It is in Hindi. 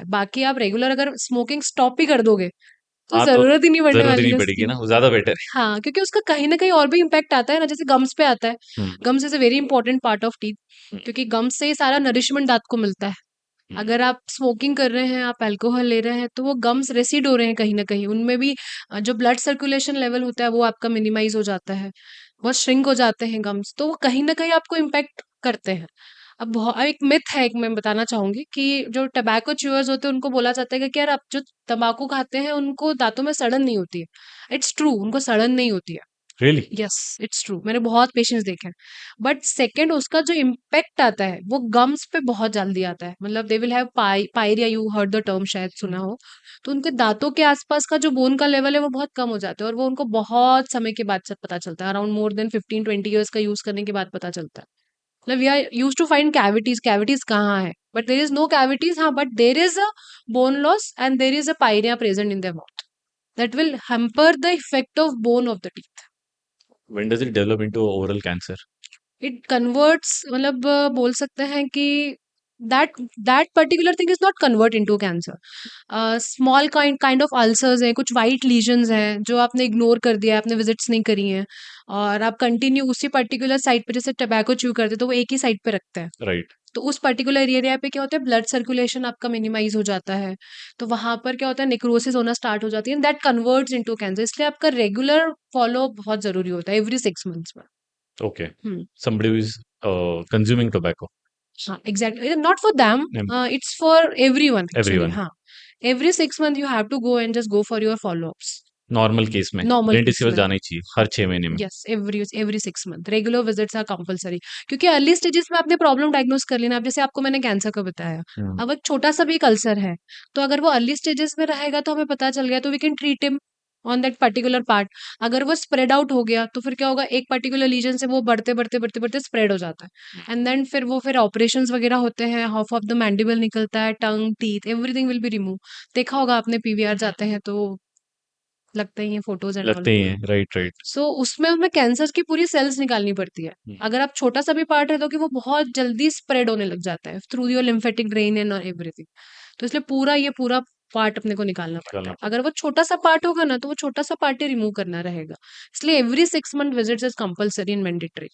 है। बाकी आप रेगुलर अगर स्मोकिंग स्टॉप ही कर दोगे तो हाँ, तो जरूरत ही नहीं पड़ने जरूरत ही वाली नहीं है पड़ेगी उसकी। ना, वो ज्यादा बेटर है। हाँ, क्योंकि उसका कहीं ना कहीं और भी इम्पैक्ट आता है ना, जैसे गम्स पे आता है। Hmm. Gums is a very important part of teeth, hmm. क्योंकि गम्स से ही सारा नरिशमेंट दांत को मिलता है। हम्म। अगर आप स्मोकिंग कर रहे हैं, आप अल्कोहल ले रहे हैं, तो वो गम्स रेसिड हो रहे हैं कहीं ना कहीं, उनमें भी जो ब्लड सर्कुलेशन लेवल होता है वो आपका मिनिमाइज हो जाता है, बहुत श्रिंक हो जाते हैं गम्स, तो वो कहीं ना कहीं आपको इम्पैक्ट करते हैं। अब बहुत एक मिथ है, एक मैं बताना चाहूंगी कि जो टबैको च्यूअर्स होते हैं उनको बोला जाता है कि यार आप जो तंबाकू खाते हैं उनको दांतों में सड़न नहीं होती है। इट्स ट्रू, उनको सड़न नहीं होती है। रियली? यस, इट्स ट्रू, मैंने बहुत पेशेंट्स देखे हैं। बट सेकंड, उसका जो इम्पैक्ट आता है वो गम्स पे बहुत जल्दी आता है। मतलब they will have pyorrhoea, you heard the term, शायद सुना हो। तो उनके दांतों के आसपास का जो बोन का लेवल है वो बहुत कम हो जाता है, और वो उनको बहुत समय के बाद से पता चलता है, अराउंड मोर देन 15-20 ईयर्स का यूज करने के बाद पता चलता है। मतलब we are use to find cavities, cavities कहाँ है, but there is no cavities, हाँ, but there is a bone loss and there is a pyorrhoea present in the mouth that will hamper the effect of bone of the teeth. When does it develop into oral cancer? It converts, मतलब बोल सकते हैं कि that that particular thing is not convert into cancer. Small kind of ulcers हैं, कुछ वाइट लीजन्स हैं जो आपने इग्नोर कर दिया है, आपने विजिट्स नहीं करी हैं, और आप कंटिन्यू उसी पर्टिकुलर साइड पे, जैसे टबैको च्यू करते तो वो एक ही साइड पे रखते हैं, राइट। तो उस पर्टिकुलर एरिया पे क्या होता है, ब्लड सर्कुलेशन आपका मिनिमाइज हो जाता है, तो वहां पर क्या होता है, नेक्रोसिस होना स्टार्ट हो जाती है, दैट कन्वर्ट्स इनटू कैंसर। इसलिए आपका रेगुलर फॉलो बहुत जरूरी होता है, एवरी 6 मंथ्स में। Okay. Hmm. somebody who is consuming tobacco? हाँ, exactly, not for them, it's for every one actually. Everyone? हाँ, every 6 month you have to go and just go for your follow ups. Normal case में नॉर्मल डेंटिस्ट के केस पास में। जाना ही चाहिए हाँ, हर 6 महीने में? Yes, every 6 month regular visits are compulsory, क्योंकि अर्ली स्टेजेस में आपने प्रॉब्लम डायग्नोस कर लेना। अब जैसे आपको मैंने कैंसर का बताया, हम्म। अब एक छोटा सा भी कल्सर है, तो अगर वो अर्ली स्टेजेस में रहेगा तो हमें पता चल गया, तो we can treat him on that particular part. अगर वो स्प्रेड आउट हो गया तो फिर क्या होगा, एक पर्टिकुलर लीजन से वो बढ़ते बढ़ते बढ़ते बढ़ते स्प्रेड हो जाता है, एंड देन फिर ऑपरेशंस वगैरह होते हैं, हाफ ऑफ द मैंडिबल निकलता है, tongue, teeth, everything will be remove. देखा होगा आपने, पीवीआर जाते हैं तो लगते ही हैं फोटोज एंड ऑल। लगते ही हैं, राइट राइट। सो उसमें हमें कैंसर की पूरी सेल्स निकालनी पड़ती है। अगर आप छोटा सा भी पार्ट है तो कि वो बहुत जल्दी स्प्रेड होने लग जाता है through your lymphatic drain and everything. तो इसलिए पूरा पार्ट अपने को निकालना पड़ता निकालना है। अगर वो छोटा सा पार्ट होगा ना तो वो छोटा सा पार्ट ही रिमूव करना रहेगा। इसलिए every 6 month visit is compulsory and mandatory.